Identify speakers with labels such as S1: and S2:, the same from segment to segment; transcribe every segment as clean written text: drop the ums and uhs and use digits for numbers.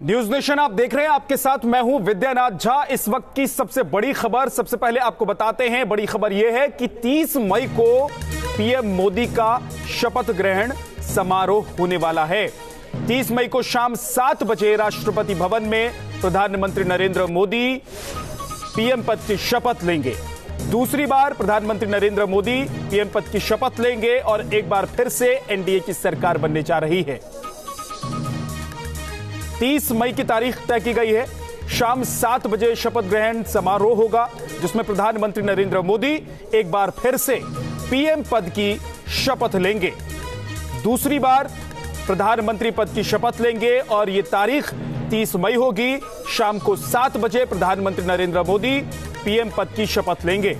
S1: News nation आप देख रहे हैं, आपके साथ मैं हूं विद्यानाथ झा। इस वक्त की सबसे बड़ी खबर सबसे पहले आपको बताते हैं। बड़ी खबर यह है कि 30 मई को पीएम मोदी का शपथ ग्रहण समारोह होने वाला है। 30 मई को शाम 7 बजे राष्ट्रपति भवन में प्रधानमंत्री नरेंद्र मोदी पीएम पद की शपथ लेंगे। दूसरी बार प्रधानमंत्री नरेंद्र मोदी पीएम पद की शपथ लेंगे और एक बार फिर से एनडीए की सरकार बनने जा रही है। 30 मई की तारीख तय की गई है। शाम 7 बजे शपथ ग्रहण समारोह होगा, जिसमें प्रधानमंत्री नरेंद्र मोदी एक बार फिर से पीएम पद की शपथ लेंगे। दूसरी बार प्रधानमंत्री पद की शपथ लेंगे और यह तारीख 30 मई होगी। शाम को 7 बजे प्रधानमंत्री नरेंद्र मोदी पीएम पद की शपथ लेंगे।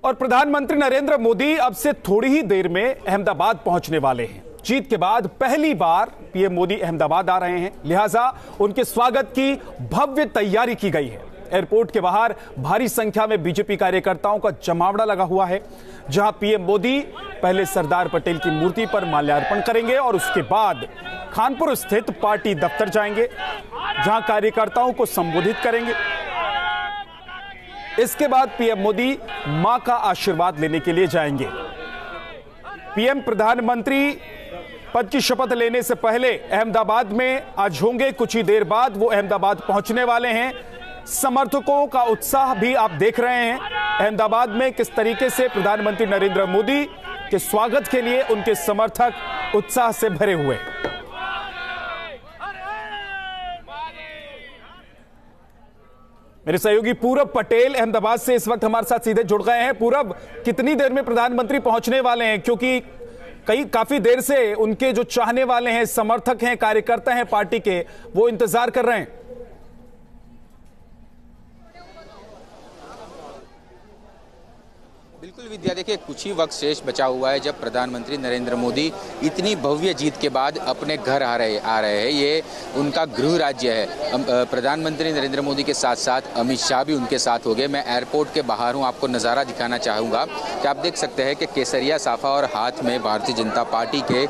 S1: और प्रधानमंत्री नरेंद्र मोदी अब से थोड़ी ही देर में अहमदाबाद पहुंचने वाले हैं। जीत के बाद पहली बार पीएम मोदी अहमदाबाद आ रहे हैं, लिहाजा उनके स्वागत की भव्य तैयारी की गई है। एयरपोर्ट के बाहर भारी संख्या में बीजेपी कार्यकर्ताओं का जमावड़ा लगा हुआ है, जहां पीएम मोदी पहले सरदार पटेल की मूर्ति पर माल्यार्पण करेंगे और उसके बाद कानपुर स्थित पार्टी दफ्तर जाएंगे, जहां कार्यकर्ताओं को संबोधित करेंगे। इसके बाद पीएम मोदी मां का आशीर्वाद लेने के लिए जाएंगे। पीएम प्रधानमंत्री पद की शपथ लेने से पहले अहमदाबाद में आज होंगे। कुछ ही देर बाद वो अहमदाबाद पहुंचने वाले हैं। समर्थकों का उत्साह भी आप देख रहे हैं अहमदाबाद में किस तरीके से प्रधानमंत्री नरेंद्र मोदी के स्वागत के लिए उनके समर्थक उत्साह से भरे हुए। मेरे सहयोगी पूरब पटेल अहमदाबाद से इस वक्त हमारे साथ सीधे जुड़ गए हैं। पूरब, कितनी देर में प्रधानमंत्री पहुंचने वाले हैं? क्योंकि काफी देर से उनके जो चाहने वाले हैं, समर्थक हैं, कार्यकर्ता हैं पार्टी के, वो इंतजार कर रहे हैं।
S2: बिल्कुल विद्या, देखिए कुछ ही वक्त शेष बचा हुआ है जब प्रधानमंत्री नरेंद्र मोदी इतनी भव्य जीत के बाद अपने घर आ रहे हैं। ये उनका गृह राज्य है। प्रधानमंत्री नरेंद्र मोदी के साथ साथ अमित शाह भी उनके साथ हो गए। मैं एयरपोर्ट के बाहर हूं, आपको नज़ारा दिखाना चाहूँगा कि आप देख सकते हैं कि केसरिया साफा और हाथ में भारतीय जनता पार्टी के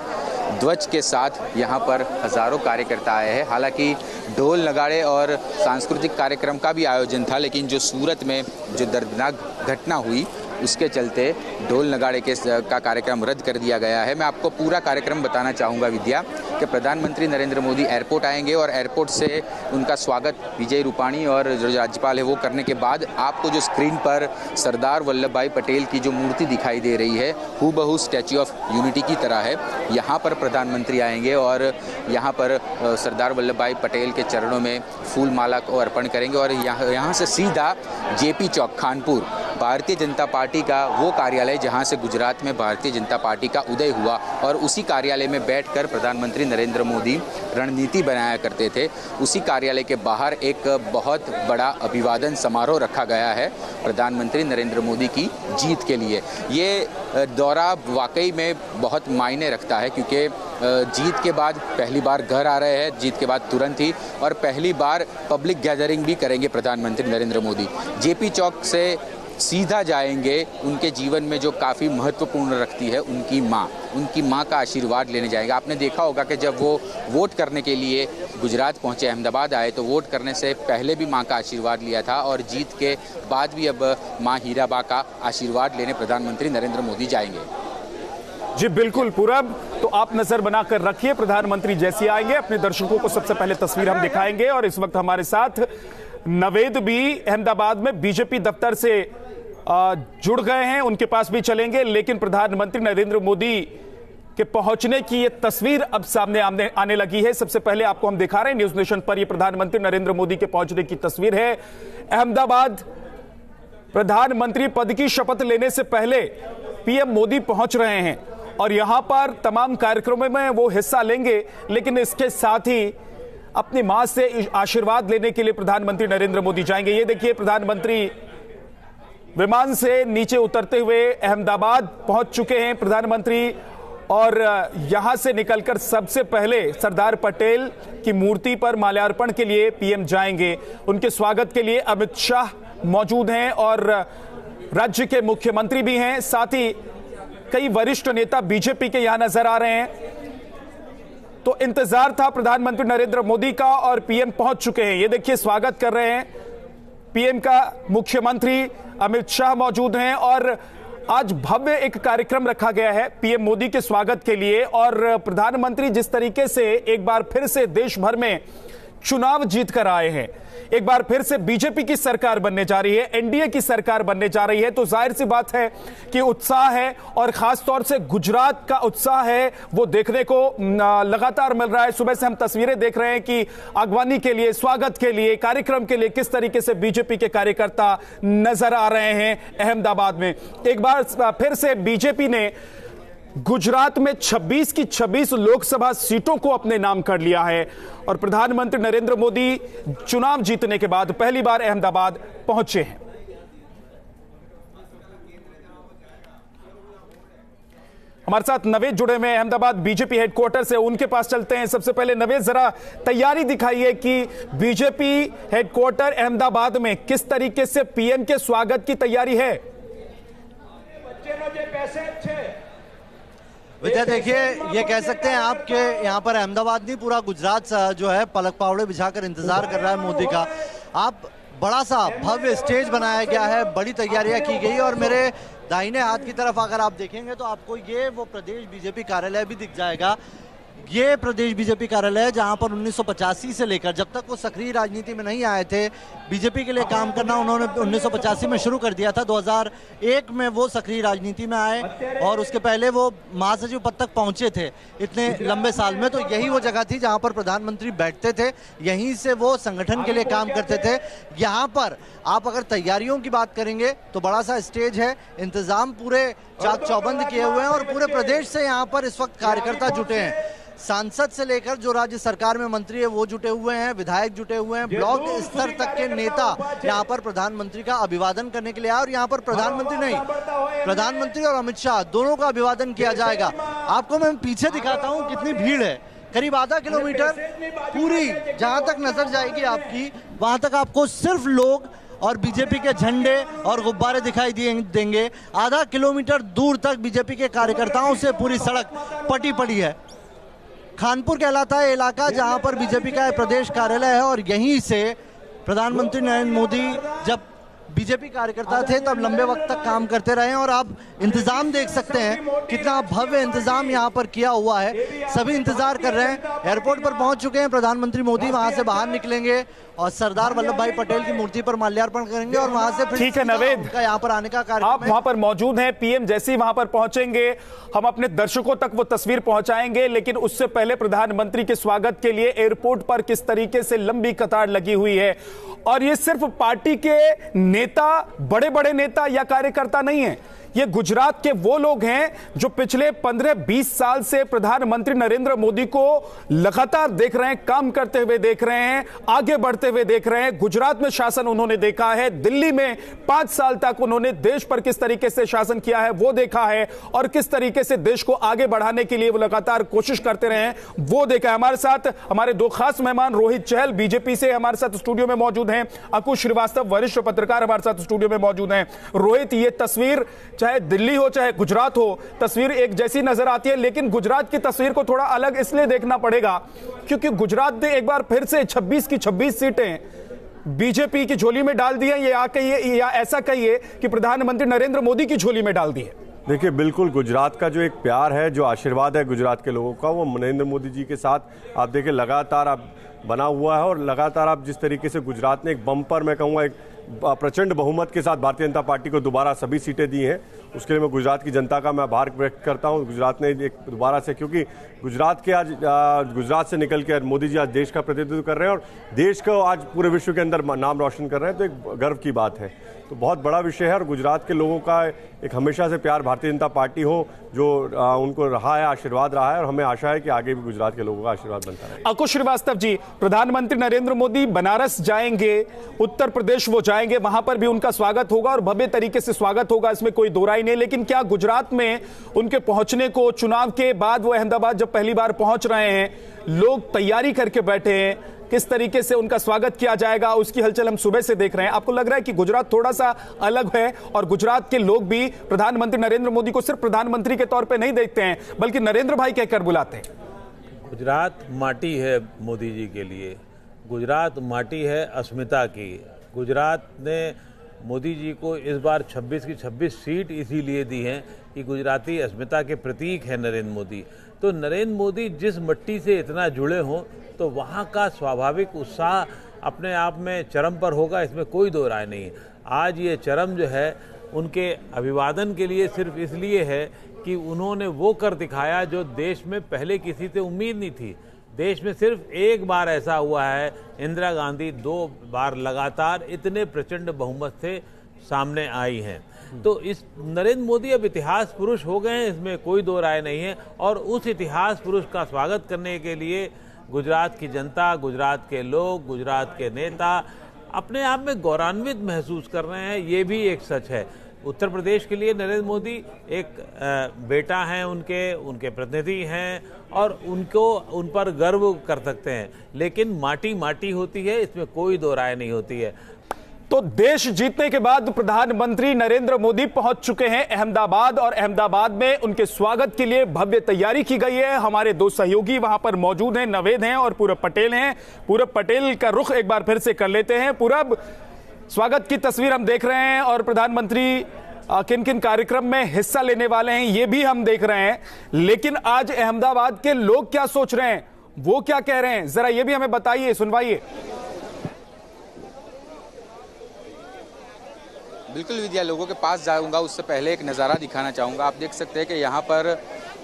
S2: ध्वज के साथ यहाँ पर हजारों कार्यकर्ता आए हैं। हालांकि ढोल नगाड़े और सांस्कृतिक कार्यक्रम का भी आयोजन था, लेकिन जो सूरत में जो दर्दनाक घटना हुई उसके चलते ढोल नगाड़े का कार्यक्रम रद्द कर दिया गया है। मैं आपको पूरा कार्यक्रम बताना चाहूँगा विद्या कि प्रधानमंत्री नरेंद्र मोदी एयरपोर्ट आएंगे और एयरपोर्ट से उनका स्वागत विजय रूपाणी और जो राज्यपाल है वो करने के बाद आपको जो स्क्रीन पर सरदार वल्लभ भाई पटेल की जो मूर्ति दिखाई दे रही है, हूबहू स्टैच्यू ऑफ यूनिटी की तरह है। यहाँ पर प्रधानमंत्री आएंगे और यहाँ पर सरदार वल्लभ भाई पटेल के चरणों में फूल माला को अर्पण करेंगे और यहाँ से सीधा जेपी चौक कानपुर भारतीय जनता पार्टी का वो कार्यालय जहां से गुजरात में भारतीय जनता पार्टी का उदय हुआ और उसी कार्यालय में बैठकर प्रधानमंत्री नरेंद्र मोदी रणनीति बनाया करते थे, उसी कार्यालय के बाहर एक बहुत बड़ा अभिवादन समारोह रखा गया है प्रधानमंत्री नरेंद्र मोदी की जीत के लिए। ये दौरा वाकई में बहुत मायने रखता है, क्योंकि जीत के बाद पहली बार घर आ रहे हैं, जीत के बाद तुरंत ही, और पहली बार पब्लिक गैदरिंग भी करेंगे प्रधानमंत्री नरेंद्र मोदी। जेपी चौक से सीधा जाएंगे उनके जीवन में जो काफ़ी महत्वपूर्ण रखती है उनकी माँ का आशीर्वाद लेने जाएंगे। आपने देखा होगा कि जब वो वोट करने के लिए गुजरात पहुँचे, अहमदाबाद आए, तो वोट करने से पहले भी माँ का आशीर्वाद लिया था और जीत के बाद भी अब माँ हीराबा का आशीर्वाद लेने प्रधानमंत्री नरेंद्र मोदी जाएंगे।
S1: जी बिल्कुल पूरब, तो आप नजर बनाकर रखिए, प्रधानमंत्री जैसे आएंगे अपने दर्शकों को सबसे पहले तस्वीर हम दिखाएंगे। और इस वक्त हमारे साथ नवेद भी अहमदाबाद में बीजेपी दफ्तर से जुड़ गए हैं, उनके पास भी चलेंगे। लेकिन प्रधानमंत्री नरेंद्र मोदी के पहुंचने की ये तस्वीर अब सामने आने लगी है। सबसे पहले आपको हम दिखा रहे हैं न्यूज नेशन पर, ये प्रधानमंत्री नरेंद्र मोदी के पहुंचने की तस्वीर है। अहमदाबाद प्रधानमंत्री पद की शपथ लेने से पहले पीएम मोदी पहुंच रहे हैं और यहां पर तमाम कार्यक्रमों में वो हिस्सा लेंगे, लेकिन इसके साथ ही अपनी मां से आशीर्वाद लेने के लिए प्रधानमंत्री नरेंद्र मोदी जाएंगे। ये देखिए, प्रधानमंत्री विमान से नीचे उतरते हुए अहमदाबाद पहुंच चुके हैं प्रधानमंत्री, और यहां से निकलकर सबसे पहले सरदार पटेल की मूर्ति पर माल्यार्पण के लिए पीएम जाएंगे। उनके स्वागत के लिए अमित शाह मौजूद हैं और राज्य के मुख्यमंत्री भी हैं, साथ ही कई वरिष्ठ नेता बीजेपी के यहां नजर आ रहे हैं। तो इंतजार था प्रधानमंत्री नरेंद्र मोदी का और पीएम पहुंच चुके हैं। ये देखिए स्वागत कर रहे हैं पीएम का। मुख्यमंत्री अमित शाह मौजूद हैं और आज भव्य एक कार्यक्रम रखा गया है पीएम मोदी के स्वागत के लिए। और प्रधानमंत्री जिस तरीके से एक बार फिर से देश भर में चुनाव जीत कर आए हैं, एक बार फिर से बीजेपी की सरकार बनने जा रही है, एनडीए की सरकार बनने जा रही है, तो जाहिर सी बात है कि उत्साह है और खास तौर से गुजरात का उत्साह है वो देखने को लगातार मिल रहा है। सुबह से हम तस्वीरें देख रहे हैं कि अगवानी के लिए, स्वागत के लिए, कार्यक्रम के लिए किस तरीके से बीजेपी के कार्यकर्ता नजर आ रहे हैं अहमदाबाद में। एक बार फिर से बीजेपी ने गुजरात में 26 की 26 लोकसभा सीटों को अपने नाम कर लिया है और प्रधानमंत्री नरेंद्र मोदी चुनाव जीतने के बाद पहली बार अहमदाबाद पहुंचे हैं। हमारे साथ नवेद जुड़े हुए हैं अहमदाबाद बीजेपी हेडक्वार्टर से, उनके पास चलते हैं। सबसे पहले नवेद, जरा तैयारी दिखाइए कि बीजेपी हेडक्वार्टर अहमदाबाद में किस तरीके से पीएम के स्वागत की तैयारी है।
S3: विद्या, देखिए ये कह सकते हैं आप कि यहाँ पर अहमदाबाद नहीं, पूरा गुजरात जो है पलक पावड़े बिछाकर इंतजार कर रहा है मोदी का। आप बड़ा सा भव्य स्टेज बनाया गया है, बड़ी तैयारियां की गई और मेरे दाहिने हाथ की तरफ अगर आप देखेंगे तो आपको ये वो प्रदेश बीजेपी कार्यालय भी दिख जाएगा। ये प्रदेश बीजेपी कार्यालय है जहां पर 1985 से लेकर जब तक वो सक्रिय राजनीति में नहीं आए थे, बीजेपी के लिए काम करना उन्होंने 1985 में शुरू कर दिया था। 2001 में वो सक्रिय राजनीति में आए और उसके पहले वो महासचिव पद तक पहुंचे थे इतने लंबे साल में। तो यही वो जगह थी जहां पर प्रधानमंत्री बैठते थे, यहीं से वो संगठन के लिए काम करते थे। यहाँ पर आप अगर तैयारियों की बात करेंगे तो बड़ा सा स्टेज है, इंतजाम पूरे चाक चौबंद किए हुए हैं और पूरे प्रदेश से यहाँ पर इस वक्त कार्यकर्ता जुटे हैं। सांसद से लेकर जो राज्य सरकार में मंत्री है वो जुटे हुए हैं, विधायक जुटे हुए हैं, ब्लॉक स्तर तक के नेता यहाँ पर प्रधानमंत्री का अभिवादन करने के लिए आए। और यहाँ पर प्रधानमंत्री नहीं, प्रधानमंत्री और अमित शाह दोनों का अभिवादन किया जाएगा। आपको मैं पीछे दिखाता हूँ कितनी भीड़ है, करीब आधा किलोमीटर पूरी जहां तक नजर जाएगी आपकी, वहां तक आपको सिर्फ लोग और बीजेपी के झंडे और गुब्बारे दिखाई देंगे। आधा किलोमीटर दूर तक बीजेपी के कार्यकर्ताओं से पूरी सड़क पटी पड़ी है। खानपुर कहलाता है इलाका जहां पर बीजेपी का प्रदेश कार्यालय है और यहीं से प्रधानमंत्री नरेंद्र मोदी जब बीजेपी कार्यकर्ता थे तब लंबे वक्त तक काम करते रहे। और आप इंतजाम देख सकते हैं कितना भव्य इंतजाम यहाँ पर किया हुआ है, सभी इंतजार कर रहे हैं। एयरपोर्ट पर पहुंच चुके हैं प्रधानमंत्री मोदी, वहां से बाहर निकलेंगे और सरदार वल्लभ भाई पटेल की मूर्ति पर माल्यार्पण करेंगे और वहां से फिर
S1: ठीक है नवेद,
S3: यहाँ पर आने का कार्यक्रम
S1: आप वहां पर मौजूद हैं। पीएम जैसे ही वहां पर पहुंचेंगे हम अपने दर्शकों तक वो तस्वीर पहुंचाएंगे, लेकिन उससे पहले प्रधानमंत्री के स्वागत के लिए एयरपोर्ट पर किस तरीके से लंबी कतार लगी हुई है। और ये सिर्फ पार्टी के नेता, बड़े बड़े नेता या कार्यकर्ता नहीं है, ये गुजरात के वो लोग हैं जो पिछले 15-20 साल से प्रधानमंत्री नरेंद्र मोदी को लगातार देख रहे हैं, काम करते हुए देख रहे हैं, आगे बढ़ते हुए देख रहे हैं। गुजरात में शासन उन्होंने देखा है, दिल्ली में 5 साल तक उन्होंने देश पर किस तरीके से शासन किया है वो देखा है और किस तरीके से देश को आगे बढ़ाने के लिए वो लगातार कोशिश करते रहे हैं वो देखा है। हमारे साथ हमारे दो खास मेहमान रोहित चहल बीजेपी से हमारे साथ स्टूडियो में मौजूद हैं, अंकुश श्रीवास्तव वरिष्ठ पत्रकार हमारे साथ स्टूडियो में मौजूद हैं। रोहित, ये तस्वीर चाहे दिल्ली हो चाहे गुजरात हो, तस्वीर एक जैसी नजर आती है, लेकिन गुजरात की तस्वीर को थोड़ा अलग इसलिए देखना पड़ेगा क्योंकि गुजरात ने एक बार फिर से 26 की 26 सीटें बीजेपी की झोली में डाल दी है। ये कहिए या ऐसा कहिए कि प्रधानमंत्री नरेंद्र मोदी की झोली में डाल दी है।
S4: देखिए, बिल्कुल गुजरात का जो एक प्यार है, जो आशीर्वाद है गुजरात के लोगों का, वो नरेंद्र मोदी जी के साथ आप देखिए लगातार आप बना हुआ है। और लगातार आप जिस तरीके से गुजरात ने एक बम्पर, मैं कहूँगा एक प्रचंड बहुमत के साथ भारतीय जनता पार्टी को दोबारा सभी सीटें दी हैं, उसके लिए मैं गुजरात की जनता का मैं आभार व्यक्त करता हूं। गुजरात ने एक दोबारा से, क्योंकि गुजरात के आज गुजरात से निकल के मोदी जी आज देश का प्रतिनिधित्व कर रहे हैं और देश को आज पूरे विश्व के अंदर नाम रोशन कर रहे हैं, तो एक गर्व की बात है। तो बहुत बड़ा विषय है और गुजरात के लोगों का एक हमेशा से प्यार भारतीय जनता पार्टी हो जो उनको रहा है, आशीर्वाद रहा है, और हमें आशा है कि आगे भी गुजरात के लोगों का आशीर्वाद बनता रहेगा।
S1: अंकुश श्रीवास्तव जी, प्रधानमंत्री नरेंद्र मोदी बनारस जाएंगे, उत्तर प्रदेश वो जाएंगे, वहां पर भी उनका स्वागत होगा और भव्य तरीके से स्वागत होगा, इसमें कोई दो राय नहीं। लेकिन क्या गुजरात में उनके पहुंचने को, चुनाव के बाद वो अहमदाबाद जब पहली बार पहुंच रहे हैं, लोग तैयारी करके बैठे हैं, किस तरीके से उनका स्वागत किया जाएगा, उसकी हलचल हम सुबह से देख रहे हैं। आपको लग रहा है कि गुजरात थोड़ा सा अलग है और गुजरात के लोग भी प्रधानमंत्री नरेंद्र मोदी को सिर्फ प्रधानमंत्री के तौर पे नहीं देखते हैं, बल्कि नरेंद्र भाई कहकर बुलाते हैं?
S5: गुजरात माटी है मोदी जी के लिए, गुजरात माटी है अस्मिता की। गुजरात ने मोदी जी को इस बार 26 की 26 सीट इसीलिए दी हैं कि गुजराती अस्मिता के प्रतीक है नरेंद्र मोदी। तो नरेंद्र मोदी जिस मिट्टी से इतना जुड़े हों तो वहाँ का स्वाभाविक उत्साह अपने आप में चरम पर होगा, इसमें कोई दो राय नहीं है। आज ये चरम जो है उनके अभिवादन के लिए सिर्फ इसलिए है कि उन्होंने वो कर दिखाया जो देश में पहले किसी से उम्मीद नहीं थी। देश में सिर्फ एक बार ऐसा हुआ है, इंदिरा गांधी 2 बार लगातार इतने प्रचंड बहुमत से सामने आई हैं। तो इस नरेंद्र मोदी अब इतिहास पुरुष हो गए हैं, इसमें कोई दो राय नहीं है। और उस इतिहास पुरुष का स्वागत करने के लिए गुजरात की जनता, गुजरात के लोग, गुजरात के नेता अपने आप में गौरवान्वित महसूस कर रहे हैं, ये भी एक सच है। उत्तर प्रदेश के लिए नरेंद्र मोदी एक बेटा हैं, उनके प्रतिनिधि हैं और उन पर गर्व कर सकते हैं। लेकिन माटी माटी होती है, इसमें कोई दो राय नहीं होती है।
S1: तो देश जीतने के बाद प्रधानमंत्री नरेंद्र मोदी पहुंच चुके हैं अहमदाबाद और अहमदाबाद में उनके स्वागत के लिए भव्य तैयारी की गई है। हमारे 2 सहयोगी वहां पर मौजूद हैं, नवेद हैं और पूरब पटेल हैं। पूरब पटेल का रुख एक बार फिर से कर लेते हैं। पूरब, स्वागत की तस्वीर हम देख रहे हैं और प्रधानमंत्री किन किन कार्यक्रम में हिस्सा लेने वाले हैं ये भी हम देख रहे हैं, लेकिन आज अहमदाबाद के लोग क्या सोच रहे हैं, वो क्या कह रहे हैं, जरा ये भी हमें बताइए, सुनवाइए।
S2: बिल्कुल विद्या, लोगों के पास जाऊंगा उससे पहले एक नज़ारा दिखाना चाहूँगा। आप देख सकते हैं कि यहाँ पर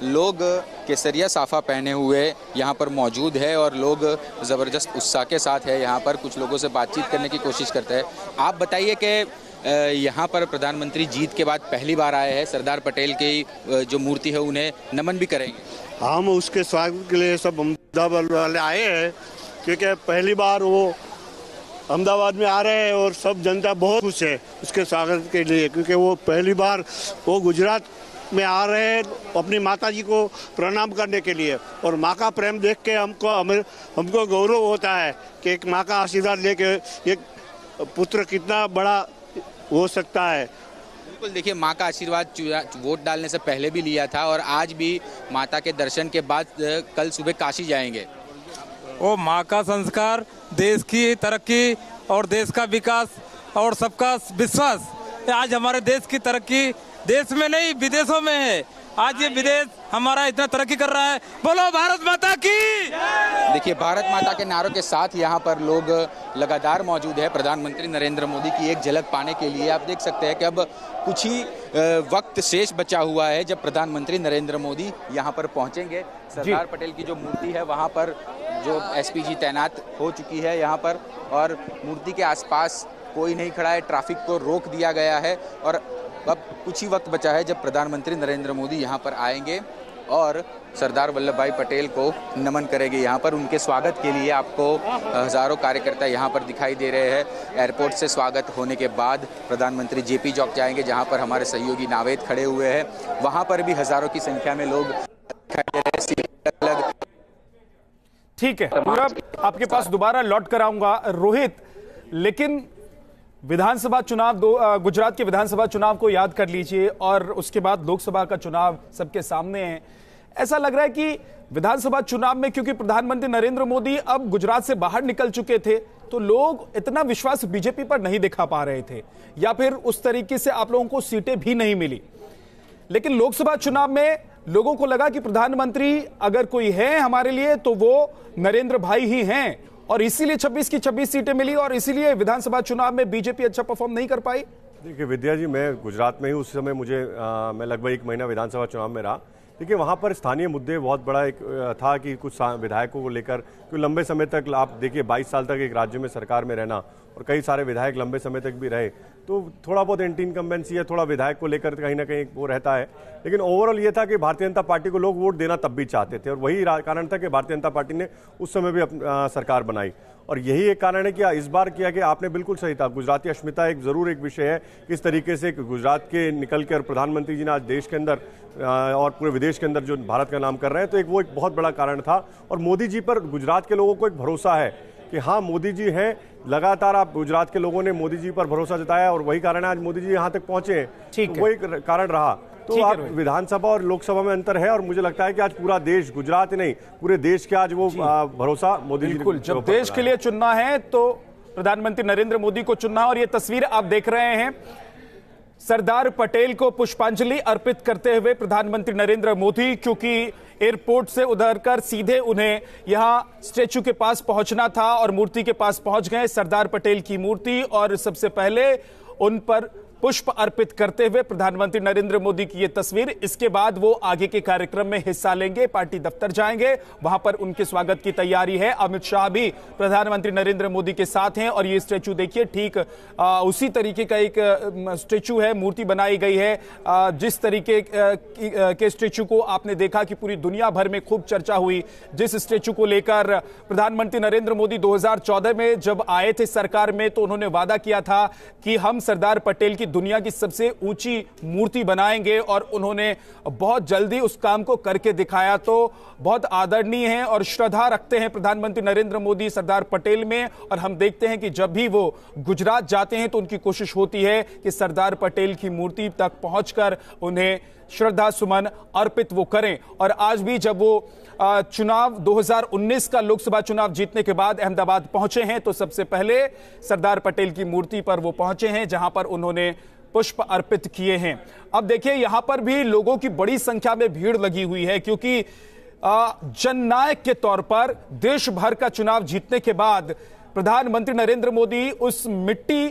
S2: लोग केसरिया साफा पहने हुए यहाँ पर मौजूद है और लोग ज़बरदस्त उत्साह के साथ है। यहाँ पर कुछ लोगों से बातचीत करने की कोशिश करते हैं। आप बताइए कि यहाँ पर प्रधानमंत्री जीत के बाद पहली बार आए हैं, सरदार पटेल की जो मूर्ति है उन्हें नमन भी करेंगे।
S6: हम उसके स्वागत के लिए सब अहमदाबाद वाले आए हैं, क्योंकि पहली बार वो अहमदाबाद में आ रहे हैं और सब जनता बहुत खुश है उसके स्वागत के लिए, क्योंकि वो पहली बार वो गुजरात में आ रहे हैं अपनी माता जी को प्रणाम करने के लिए। और माँ का प्रेम देख के हमको गौरव होता है कि एक माँ का आशीर्वाद लेके एक पुत्र कितना बड़ा हो सकता है।
S2: बिल्कुल, देखिए माँ का आशीर्वाद वोट डालने से पहले भी लिया था और आज भी माता के दर्शन के बाद कल सुबह काशी जाएंगे।
S7: वो माँ का संस्कार, देश की तरक्की और देश का विकास और सबका विश्वास, आज हमारे देश की तरक्की देश में नहीं विदेशों में है। आज ये विदेश हमारा इतना तरक्की कर रहा है। बोलो भारत माता की।
S2: देखिए भारत माता के नारों के साथ यहाँ पर लोग लगातार मौजूद है प्रधानमंत्री नरेंद्र मोदी की एक झलक पाने के लिए। आप देख सकते हैं कि अब कुछ ही वक्त शेष बचा हुआ है जब प्रधानमंत्री नरेंद्र मोदी यहाँ पर पहुँचेंगे। सरदार पटेल की जो मूर्ति है वहाँ पर जो एसपीजी तैनात हो चुकी है यहाँ पर, और मूर्ति के आसपास कोई नहीं खड़ा है, ट्रैफिक को रोक दिया गया है। और अब कुछ ही वक्त बचा है जब प्रधानमंत्री नरेंद्र मोदी यहाँ पर आएंगे और सरदार वल्लभ भाई पटेल को नमन करेंगे। यहाँ पर उनके स्वागत के लिए आपको हजारों कार्यकर्ता यहाँ पर दिखाई दे रहे हैं। एयरपोर्ट से स्वागत होने के बाद प्रधानमंत्री जेपी चौक जाएंगे, जहाँ पर हमारे सहयोगी नावेद खड़े हुए हैं। वहाँ पर भी हजारों की संख्या में लोग दिखाई दे रहे हैं।
S1: ठीक है, पूरा आपके पास दोबारा लौट कर आऊंगा रोहित, लेकिन विधानसभा चुनाव गुजरात के विधानसभा चुनाव को याद कर लीजिए और उसके बाद लोकसभा का चुनाव सबके सामने है। ऐसा लग रहा है कि विधानसभा चुनाव में क्योंकि प्रधानमंत्री नरेंद्र मोदी अब गुजरात से बाहर निकल चुके थे तो लोग इतना विश्वास बीजेपी पर नहीं दिखा पा रहे थे, या फिर उस तरीके से आप लोगों को सीटें भी नहीं मिली। लेकिन लोकसभा चुनाव में लोगों को लगा कि प्रधानमंत्री अगर कोई है हमारे लिए तो वो नरेंद्र भाई ही हैं, और इसीलिए 26 की 26 सीटें मिली और इसीलिए विधानसभा चुनाव में बीजेपी अच्छा परफॉर्म नहीं कर पाई।
S4: देखिए विद्या जी, मैं गुजरात में ही उस समय मैं लगभग 1 महीना विधानसभा चुनाव में रहा। देखिए वहाँ पर स्थानीय मुद्दे बहुत बड़ा एक था कि कुछ विधायकों को लेकर, क्योंकि लंबे समय तक आप देखिए 22 साल तक एक राज्य में सरकार में रहना और कई सारे विधायक लंबे समय तक भी रहे, तो थोड़ा बहुत एंटी इनकम्बेंसी है, थोड़ा विधायक को लेकर कहीं ना कहीं वो रहता है। लेकिन ओवरऑल ये था कि भारतीय जनता पार्टी को लोग वोट देना तब भी चाहते थे और वही कारण था कि भारतीय जनता पार्टी ने उस समय भी सरकार बनाई। और यही एक कारण है कि इस बार किया कि आपने बिल्कुल सही था, गुजराती अस्मिता एक जरूर एक विषय है। किस तरीके से गुजरात के निकल कर प्रधानमंत्री जी ने आज देश के अंदर और पूरे विदेश के अंदर जो भारत का नाम कर रहे हैं, तो वो एक बहुत बड़ा कारण था। और मोदी जी पर गुजरात के लोगों को एक भरोसा है कि हाँ मोदी जी हैं। लगातार आप गुजरात के लोगों ने मोदी जी पर भरोसा जताया और वही कारण है आज मोदी जी यहाँ तक पहुंचे हैं, तो वही कारण रहा। तो आप विधानसभा और लोकसभा में अंतर है और मुझे लगता है कि आज पूरा देश, गुजरात ही नहीं पूरे देश के आज वो भरोसा मोदी जी
S1: बिल्कुल, जब देश के लिए चुनना है तो प्रधानमंत्री नरेंद्र मोदी को चुनना। और ये तस्वीर आप देख रहे हैं, सरदार पटेल को पुष्पांजलि अर्पित करते हुए प्रधानमंत्री नरेंद्र मोदी, क्योंकि एयरपोर्ट से उतरकर सीधे उन्हें यहां स्टैच्यू के पास पहुंचना था और मूर्ति के पास पहुंच गए, सरदार पटेल की मूर्ति, और सबसे पहले उन पर पुष्प अर्पित करते हुए प्रधानमंत्री नरेंद्र मोदी की यह तस्वीर। इसके बाद वो आगे के कार्यक्रम में हिस्सा लेंगे, पार्टी दफ्तर जाएंगे, वहां पर उनके स्वागत की तैयारी है। अमित शाह भी प्रधानमंत्री नरेंद्र मोदी के साथ हैं और ये स्टैच्यू देखिए ठीक उसी तरीके का एक स्टैच्यू है, मूर्ति बनाई गई है। जिस तरीके के स्टैच्यू को आपने देखा कि पूरी दुनिया भर में खूब चर्चा हुई, जिस स्टैच्यू को लेकर प्रधानमंत्री नरेंद्र मोदी 2014 में जब आए थे सरकार में तो उन्होंने वादा किया था कि हम सरदार पटेल की दुनिया की सबसे ऊंची मूर्ति बनाएंगे और उन्होंने बहुत जल्दी उस काम को करके दिखाया। तो बहुत आदरणीय हैं और श्रद्धा रखते हैं प्रधानमंत्री नरेंद्र मोदी सरदार पटेल में, और हम देखते हैं कि जब भी वो गुजरात जाते हैं तो उनकी कोशिश होती है कि सरदार पटेल की मूर्ति तक पहुंचकर उन्हें श्रद्धा सुमन अर्पित वो करें। और आज भी जब वो चुनाव 2019 का लोकसभा चुनाव जीतने के बाद अहमदाबाद पहुंचे हैं तो सबसे पहले सरदार पटेल की मूर्ति पर वो पहुंचे हैं, जहां पर उन्होंने पुष्प अर्पित किए हैं। अब देखिए यहां पर भी लोगों की बड़ी संख्या में भीड़ लगी हुई है, क्योंकि जननायक के तौर पर देश भर का चुनाव जीतने के बाद प्रधानमंत्री नरेंद्र मोदी उस मिट्टी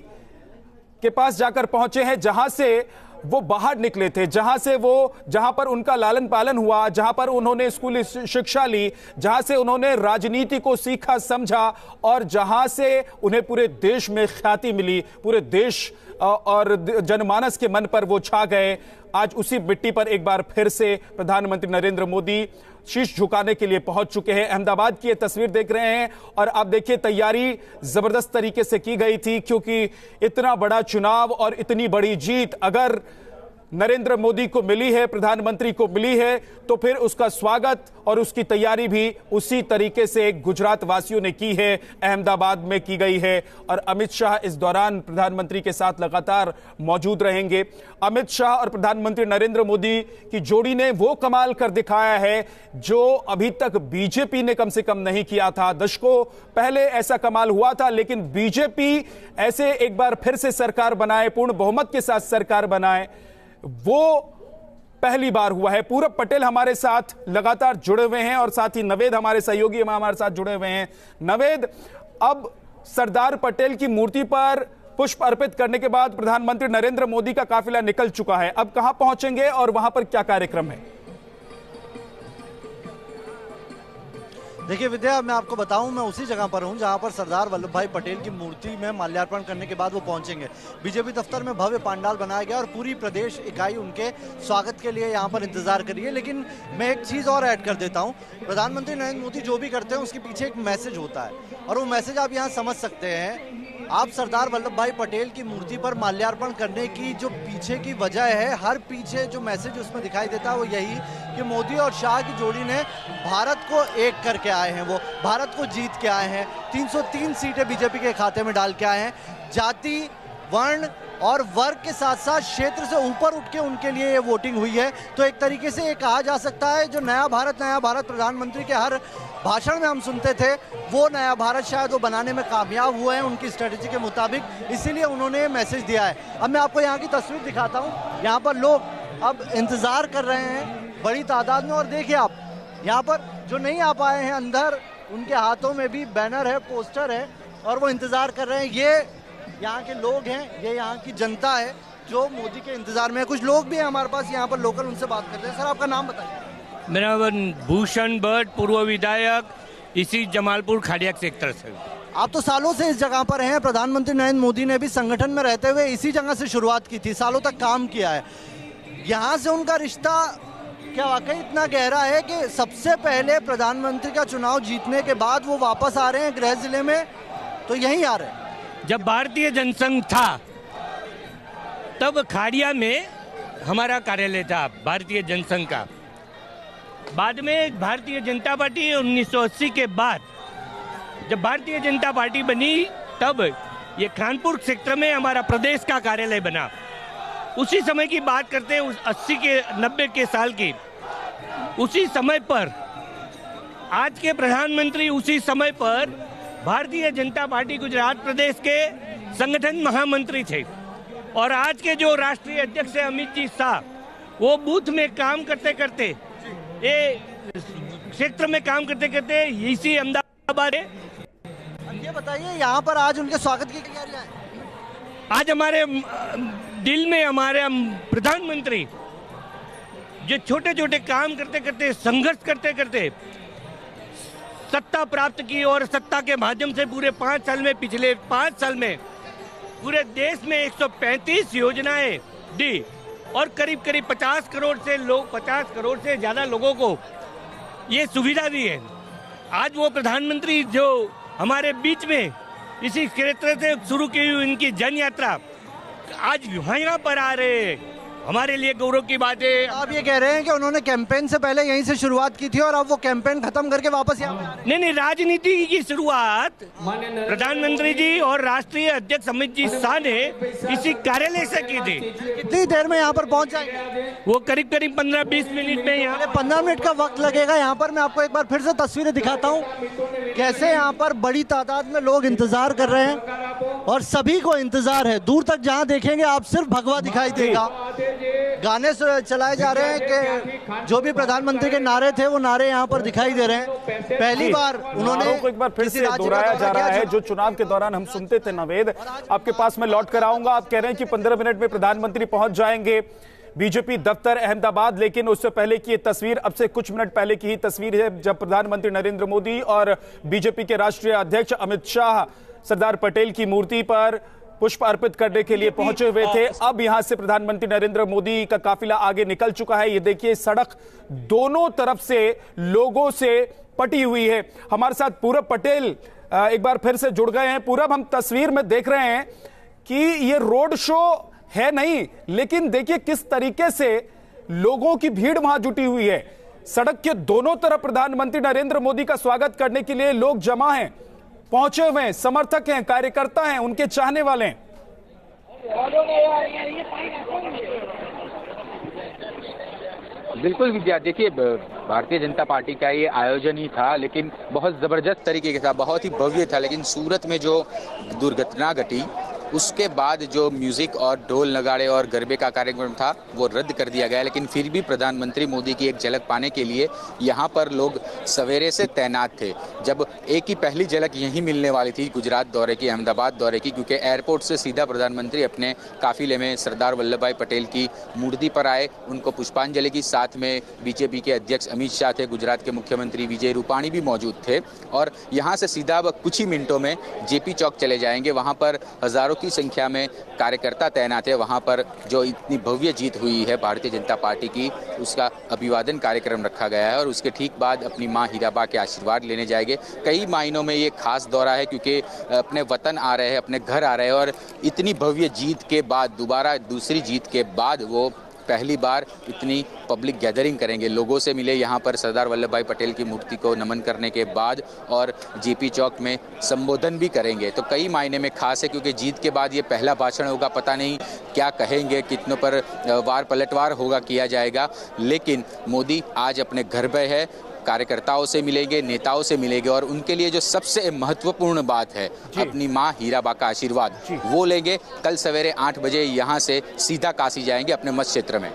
S1: के पास जाकर पहुंचे हैं जहां से वो बाहर निकले थे, जहां पर उनका लालन पालन हुआ, जहां पर उन्होंने स्कूली शिक्षा ली, जहां से उन्होंने राजनीति को सीखा समझा और जहां से उन्हें पूरे देश में ख्याति मिली, पूरे देश और जनमानस के मन पर वो छा गए। आज उसी मिट्टी पर एक बार फिर से प्रधानमंत्री नरेंद्र मोदी शीश झुकाने के लिए पहुंच चुके हैं। अहमदाबाद की ये तस्वीर देख रहे हैं और आप देखिए तैयारी जबरदस्त तरीके से की गई थी, क्योंकि इतना बड़ा चुनाव और इतनी बड़ी जीत अगर नरेंद्र मोदी को मिली है, प्रधानमंत्री को मिली है, तो फिर उसका स्वागत और उसकी तैयारी भी उसी तरीके से गुजरात वासियों ने की है, अहमदाबाद में की गई है। और अमित शाह इस दौरान प्रधानमंत्री के साथ लगातार मौजूद रहेंगे। अमित शाह और प्रधानमंत्री नरेंद्र मोदी की जोड़ी ने वो कमाल कर दिखाया है जो अभी तक बीजेपी ने कम से कम नहीं किया था। दशकों पहले ऐसा कमाल हुआ था, लेकिन बीजेपी ऐसे एक बार फिर से सरकार बनाए, पूर्ण बहुमत के साथ सरकार बनाए, वो पहली बार हुआ है। पूरब पटेल हमारे साथ लगातार जुड़े हुए हैं और साथ ही नवेद हमारे सहयोगी हमारे साथ जुड़े हुए हैं। नवेद, अब सरदार पटेल की मूर्ति पर पुष्प अर्पित करने के बाद प्रधानमंत्री नरेंद्र मोदी का काफिला निकल चुका है, अब कहां पहुंचेंगे और वहां पर क्या कार्यक्रम है?
S3: देखिए विद्या, मैं आपको बताऊं, मैं उसी जगह पर हूं जहां पर सरदार वल्लभ भाई पटेल की मूर्ति में माल्यार्पण करने के बाद वो पहुंचेंगे। बीजेपी दफ्तर में भव्य पंडाल बनाया गया और पूरी प्रदेश इकाई उनके स्वागत के लिए यहां पर इंतजार करी है। लेकिन मैं एक चीज़ और ऐड कर देता हूं, प्रधानमंत्री नरेंद्र मोदी जो भी करते हैं उसके पीछे एक मैसेज होता है और वो मैसेज आप यहाँ समझ सकते हैं। आप सरदार वल्लभ भाई पटेल की मूर्ति पर माल्यार्पण करने की जो पीछे की वजह है, हर पीछे जो मैसेज उसमें दिखाई देता है वो यही कि मोदी और शाह की जोड़ी ने भारत को एक करके आए हैं, वो भारत को जीत के आए हैं। 303 सीटें बीजेपी के खाते में डाल के आए हैं। जाति, वर्ण और वर्ग के साथ साथ क्षेत्र से ऊपर उठ के उनके लिए ये वोटिंग हुई है। तो एक तरीके से ये कहा जा सकता है जो नया भारत प्रधानमंत्री के हर भाषण में हम सुनते थे, वो नया भारत शायद वो बनाने में कामयाब हुए हैं उनकी स्ट्रेटेजी के मुताबिक, इसीलिए उन्होंने मैसेज दिया है। अब मैं आपको यहाँ की तस्वीर दिखाता हूँ। यहाँ पर लोग अब इंतजार कर रहे हैं बड़ी तादाद में, और देखिए आप यहाँ पर जो नहीं आ पाए हैं अंदर, उनके हाथों में भी बैनर है, पोस्टर है और वो इंतजार कर रहे हैं। ये यहाँ के लोग हैं, ये यहाँ की जनता है जो मोदी के इंतजार में है। कुछ लोग भी हैं हमारे पास यहाँ पर लोकल, उनसे बात करते हैं। सर आपका नाम बताइए।
S8: मेरा भूषण भट्ट, पूर्व विधायक, इसी जमालपुर खाड़ियाक सेक्टर से।
S3: आप तो सालों से इस जगह पर हैं, प्रधानमंत्री नरेंद्र मोदी ने भी संगठन में रहते हुए इसी जगह से शुरुआत की थी, सालों तक काम किया है। यहाँ से उनका रिश्ता क्या वाकई इतना गहरा है कि सबसे पहले प्रधानमंत्री का चुनाव जीतने के बाद वो वापस आ रहे हैं गृह जिले में, तो यहीं आ रहे हैं?
S8: जब भारतीय जनसंघ था तब खाड़िया में हमारा कार्यालय था भारतीय जनसंघ का। बाद में भारतीय जनता पार्टी 1980 के बाद जब भारतीय जनता पार्टी बनी तब ये कानपुर सेक्टर में हमारा प्रदेश का कार्यालय बना। उसी समय की बात करते हैं, उस 80 के 90 के साल की। उसी समय पर आज के प्रधानमंत्री उसी समय पर भारतीय जनता पार्टी गुजरात प्रदेश के संगठन महामंत्री थे। और आज के जो राष्ट्रीय अध्यक्ष है अमित जी शाह, वो बूथ में काम करते करते, ये क्षेत्र में काम करते करते इसी अहमदाबाद।
S3: ये बताइए, यहाँ पर आज उनके स्वागत की तैयारियां हैं।
S8: आज हमारे दिल में हमारे प्रधानमंत्री जो छोटे छोटे काम करते करते, संघर्ष करते करते सत्ता प्राप्त की, और सत्ता के माध्यम से पूरे 5 साल में, पिछले 5 साल में पूरे देश में 135 योजनाएं दी और करीब करीब 50 करोड़ से ज्यादा लोगों को ये सुविधा दी है। आज वो प्रधानमंत्री जो हमारे बीच में इसी क्षेत्र से शुरू की हुई इनकी जन यात्रा आज यहाँ पर आ रहे हैं, हमारे लिए गौरव की बात है।
S3: आप ये कह रहे हैं कि उन्होंने कैंपेन से पहले यहीं से शुरुआत की थी और अब वो कैंपेन खत्म करके वापस यहाँ पे
S8: नहीं, राजनीति की शुरुआत प्रधानमंत्री जी और राष्ट्रीय अध्यक्ष अमित जी शाह ने इसी कार्यालय से की थी।
S3: कितनी देर में यहाँ पर पहुँच जाएंगे?
S8: वो करीब करीब 15-20 मिनट में यहाँ।
S3: 15 मिनट का वक्त लगेगा। यहाँ पर मैं आपको एक बार फिर से तस्वीरें दिखाता हूँ, कैसे यहाँ पर बड़ी तादाद में लोग इंतजार कर रहे हैं और सभी को इंतजार है। दूर तक जहाँ देखेंगे आप सिर्फ भगवा दिखाई देगा। गाने चलाए जा रहे हैं कि जो भी प्रधानमंत्री के नारे थे वो नारे यहाँ पर दिखाई दे रहे हैं। पहली बार उन्होंने
S1: को एक बार फिर से दोहराया जा रहा है जो चुनाव के दौरान हम सुनते थे। नवेद, आपके पास मैं लौट कर आऊंगा। आप कह रहे हैं कि 15 मिनट में प्रधानमंत्री पहुंच जाएंगे बीजेपी दफ्तर अहमदाबाद, लेकिन उससे पहले की ये तस्वीर, अब से कुछ मिनट पहले की ही तस्वीर है जब प्रधानमंत्री नरेंद्र मोदी और बीजेपी के राष्ट्रीय अध्यक्ष अमित शाह सरदार पटेल की मूर्ति पर पुष्प अर्पित करने के लिए पहुंचे हुए थे। अब यहां से प्रधानमंत्री नरेंद्र मोदी का काफिला आगे निकल चुका है। ये देखिए, सड़क दोनों तरफ से लोगों से पटी हुई है। हमारे साथ पूरब पटेल एक बार फिर से जुड़ गए हैं। पूरब, हम तस्वीर में देख रहे हैं कि ये रोड शो है नहीं, लेकिन देखिए किस तरीके से लोगों की भीड़ वहां जुटी हुई है। सड़क के दोनों तरफ प्रधानमंत्री नरेंद्र मोदी का स्वागत करने के लिए लोग जमा हैं, पहुंचे हुए हैं, समर्थक हैं, कार्यकर्ता हैं, उनके चाहने वाले हैं।
S2: बिल्कुल विद्या, देखिए भारतीय जनता पार्टी का ये आयोजन ही था, लेकिन बहुत जबरदस्त तरीके के साथ, बहुत ही भव्य था। लेकिन सूरत में जो दुर्घटना घटी उसके बाद जो म्यूजिक और ढोल नगाड़े और गरबे का कार्यक्रम था वो रद्द कर दिया गया। लेकिन फिर भी प्रधानमंत्री मोदी की एक झलक पाने के लिए यहाँ पर लोग सवेरे से तैनात थे। जब एक ही पहली झलक यहीं मिलने वाली थी गुजरात दौरे की, अहमदाबाद दौरे की, क्योंकि एयरपोर्ट से सीधा प्रधानमंत्री अपने काफिले में सरदार वल्लभ भाई पटेल की मूर्ति पर आए, उनको पुष्पांजलि की। साथ में बीजेपी के अध्यक्ष अमित शाह थे, गुजरात के मुख्यमंत्री विजय रूपाणी भी मौजूद थे। और यहाँ से सीधा कुछ ही मिनटों में जेपी चौक चले जाएंगे। वहाँ पर हजारों की संख्या में कार्यकर्ता तैनात है। वहां पर जो इतनी भव्य जीत हुई है भारतीय जनता पार्टी की, उसका अभिवादन कार्यक्रम रखा गया है और उसके ठीक बाद अपनी मां हीराबा के आशीर्वाद लेने जाएंगे। कई मायनों में ये खास दौरा है क्योंकि अपने वतन आ रहे हैं, अपने घर आ रहे हैं और इतनी भव्य जीत के बाद, दोबारा दूसरी जीत के बाद वो पहली बार इतनी पब्लिक गैदरिंग करेंगे। लोगों से मिले यहाँ पर सरदार वल्लभ भाई पटेल की मूर्ति को नमन करने के बाद और जेपी चौक में संबोधन भी करेंगे। तो कई मायने में खास है क्योंकि जीत के बाद ये पहला भाषण होगा। पता नहीं क्या कहेंगे, कितनों पर वार पलटवार होगा, किया जाएगा। लेकिन मोदी आज अपने घर पे है, कार्यकर्ताओं से मिलेंगे, नेताओं से मिलेंगे और उनके लिए जो सबसे महत्वपूर्ण बात है अपनी मां हीराबा का आशीर्वाद वो लेंगे। कल सवेरे 8 बजे यहां से सीधा काशी जाएंगे अपने मत क्षेत्र में।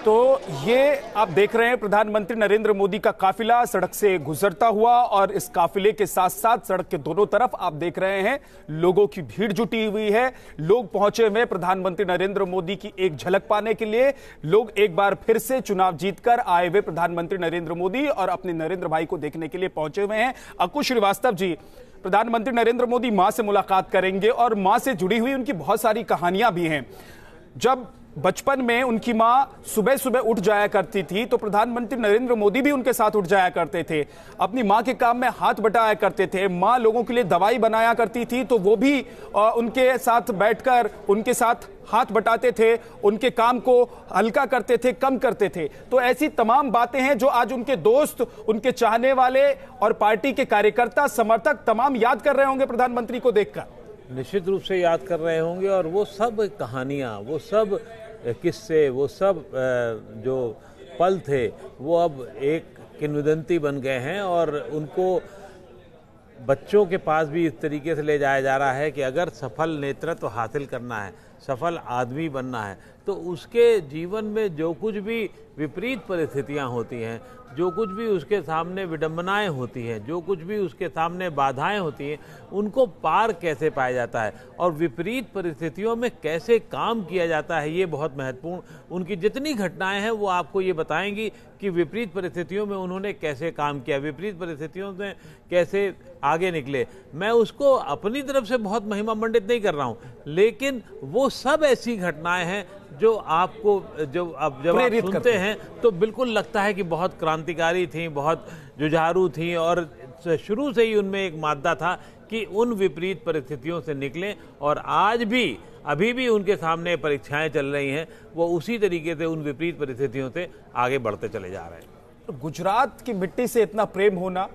S1: तो ये आप देख रहे हैं प्रधानमंत्री नरेंद्र मोदी का काफिला सड़क से गुजरता हुआ और इस काफिले के साथ साथ सड़क के दोनों तरफ आप देख रहे हैं लोगों की भीड़ जुटी हुई है। लोग पहुंचे हुए प्रधानमंत्री नरेंद्र मोदी की एक झलक पाने के लिए। लोग एक बार फिर से चुनाव जीतकर आए हुए प्रधानमंत्री नरेंद्र मोदी और अपने नरेंद्र भाई को देखने के लिए पहुंचे हुए हैं। अकुश श्रीवास्तव जी, प्रधानमंत्री नरेंद्र मोदी मां से मुलाकात करेंगे और मां से जुड़ी हुई उनकी बहुत सारी कहानियां भी हैं। जब बचपन में उनकी मां सुबह सुबह उठ जाया करती थी तो प्रधानमंत्री नरेंद्र मोदी भी उनके साथ उठ जाया करते थे, अपनी मां के काम में हाथ बटाया करते थे। मां लोगों के लिए दवाई बनाया करती थी तो वो भी उनके साथ बैठकर उनके साथ हाथ बटाते थे, उनके काम को हल्का करते थे, कम करते थे। तो ऐसी तमाम बातें हैं जो आज उनके दोस्त, उनके चाहने वाले और पार्टी के कार्यकर्ता, समर्थक तमाम याद कर रहे होंगे प्रधानमंत्री को देखकर।
S5: निश्चित रूप से याद कर रहे होंगे, और वो सब कहानियाँ, वो सब किस्से, वो सब जो पल थे वो अब एक किंवदंती बन गए हैं, और उनको बच्चों के पास भी इस तरीके से ले जाया जा रहा है कि अगर सफल नेतृत्व हासिल करना है, सफल आदमी बनना है, तो उसके जीवन में जो कुछ भी विपरीत परिस्थितियां होती हैं, जो कुछ भी उसके सामने विडंबनाएं होती हैं, जो कुछ भी उसके सामने बाधाएं होती हैं, उनको पार कैसे पाया जाता है और विपरीत परिस्थितियों में कैसे काम किया जाता है, ये बहुत महत्वपूर्ण। उनकी जितनी घटनाएं हैं वो आपको ये बताएंगी कि विपरीत परिस्थितियों में उन्होंने कैसे काम किया, विपरीत परिस्थितियों में कैसे आगे निकले। मैं उसको अपनी तरफ से बहुत महिमा मंडित नहीं कर रहा हूँ, लेकिन वो सब ऐसी घटनाएं हैं जो आपको जब आप सुनते हैं तो बिल्कुल लगता है कि बहुत क्रांतिकारी थी, बहुत जुझारू थी, और शुरू से ही उनमें एक मादा था कि उन विपरीत परिस्थितियों से निकलें, और आज भी अभी भी उनके सामने परीक्षाएं चल रही हैं, वो उसी तरीके से उन विपरीत परिस्थितियों से आगे बढ़ते चले जा रहे हैं।
S1: तो गुजरात की मिट्टी से इतना प्रेम होना,